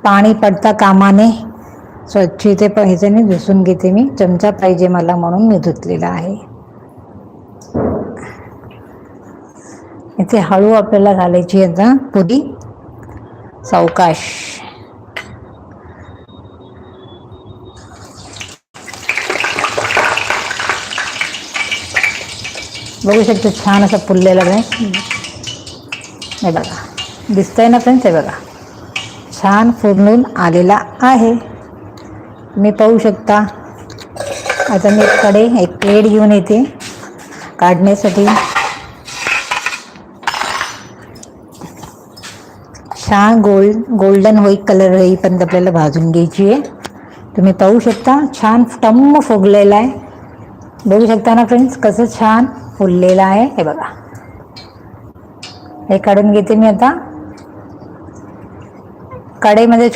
पाणी पडता कामा नये, स्वच्छ इथे ह्याच्याने धुसून घेते मी. चमचा पाहिजे मला म्हणून मी धुतलेला आहे. इथे हळू आपल्याला घालायची आता पुडी, सावकाश. बघू शकतो छान असा फुललेला आहे. हे बघा, दिसतंय ना फ्रेंड्स? हे बघा, छान फुलून आलेला आहे, तुम्ही पाहू शकता. आता मी एक प्लेट घेऊन येते काढण्यासाठी. छान गोल्डन व्हाईट कलर येईपर्यंत आपल्याला भाजून घ्यायची आहे. तुम्ही पाहू शकता छान टम्म फुगलेला आहे. बघू शकता ना फ्रेंड्स कसं छान फुललेलं आहे. हे बघा, हे काढून घेते मी आता. कढईमध्ये